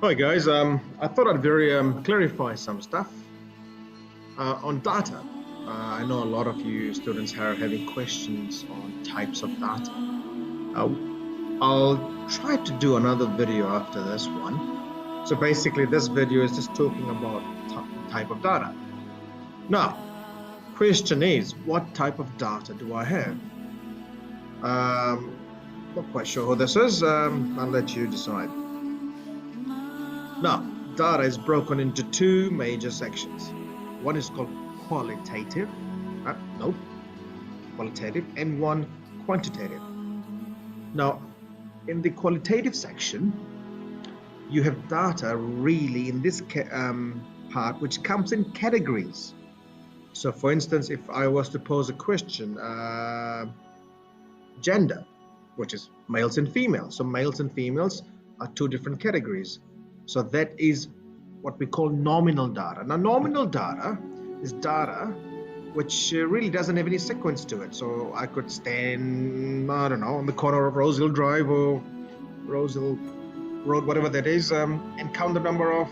Hi guys, I thought I'd very clarify some stuff on data. I know a lot of you students are having questions on types of data. Uh, I'll try to do another video after this one. So basically this video is just talking about type of data. Now, question is, what type of data do I have? Not quite sure who this is. I'll let you decide. Now, data is broken into two major sections. One is called qualitative, qualitative, and one quantitative. Now, in the qualitative section, you have data really in this part which comes in categories. So, for instance, if I was to pose a question, gender, which is males and females. So, males and females are two different categories. So that is what we call nominal data. Now, nominal data is data which really doesn't have any sequence to it. So I could stand, I don't know, on the corner of Rosehill Drive or Rosehill Road, whatever that is, and count the number of,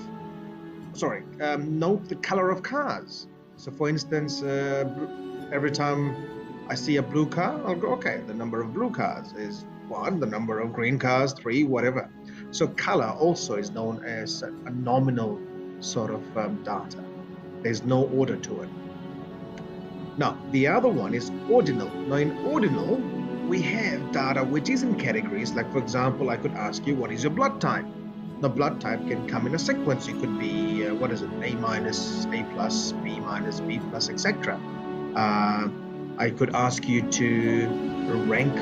note the color of cars. So for instance, every time I see a blue car, I'll go, okay, the number of blue cars is 1, the number of green cars 3, whatever. So color also is known as a nominal sort of data. There's no order to it. Now, the other one is ordinal. Now, in ordinal, we have data which is in categories. Like, for example, I could ask you, what is your blood type? The blood type can come in a sequence. It could be, A minus, A plus, B minus, B plus, etc. I could ask you to rank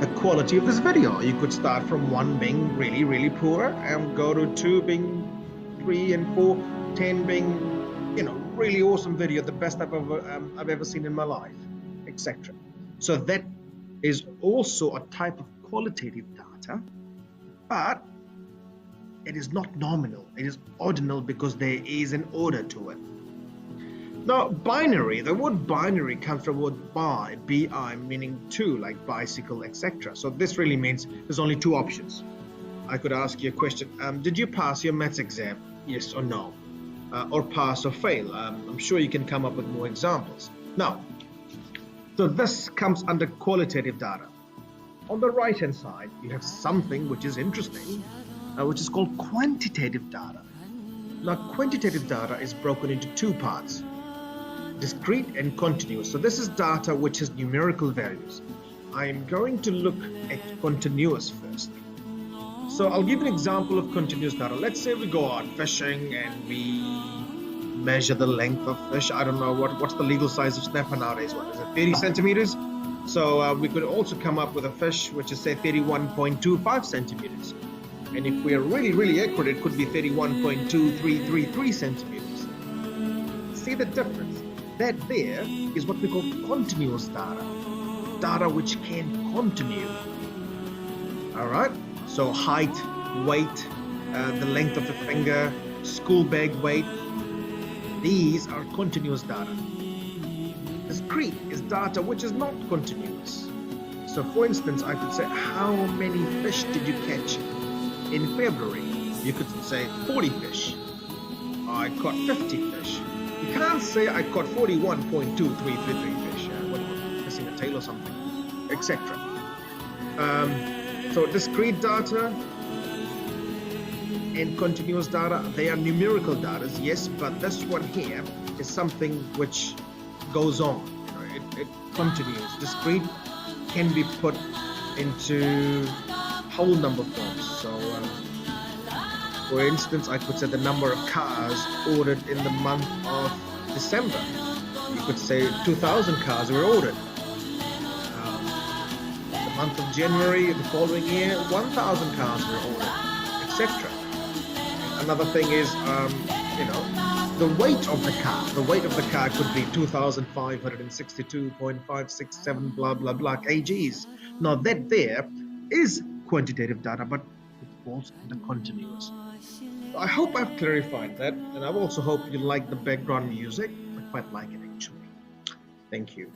the quality of this video. You could start from 1 being really, really poor and go to 2 being 3 and 4, 10 being, really awesome video, the best I've ever seen in my life, etc. So that is also a type of qualitative data, but it is not nominal. It is ordinal because there is an order to it. Now, binary, the word binary comes from the word bi, B-I, meaning two, like bicycle, etc. So this really means there's only 2 options. I could ask you a question, did you pass your maths exam? Yes or no? Or pass or fail? I'm sure you can come up with more examples. Now, so this comes under qualitative data. On the right-hand side, you have something which is interesting, which is called quantitative data. Now, quantitative data is broken into 2 parts. Discrete and continuous. So this is data which has numerical values. I'm going to look at continuous first. So I'll give an example of continuous data. Let's say we go out fishing and we measure the length of fish. I don't know what's the legal size of snapper nowadays. What is it, 30 centimeters? So we could also come up with a fish which is say 31.25 centimeters. And if we are really, really accurate, it could be 31.2333 centimeters. See the difference? That there is what we call continuous data. Data which can continue. All right? So height, weight, the length of the finger, school bag weight. These are continuous data. Discrete is data which is not continuous. So for instance, I could say, how many fish did you catch in February? You could say 40 fish. I caught 50 fish. You can't say I caught 41.2333 fish. What, missing a tail or something, etc. So discrete data and continuous data, they are numerical data, yes, but this one here is something which goes on. It continues. Discrete can be put into whole number forms. So for instance, I could say the number of cars ordered in the month of December. You could say 2,000 cars were ordered. The month of January the following year, 1,000 cars were ordered, etc. Another thing is, the weight of the car. The weight of the car could be 2,562.567 blah blah blah kgs. Now that there is quantitative data, but it falls under continuous. I hope I've clarified that, and I also hope you like the background music. I quite like it actually. Thank you.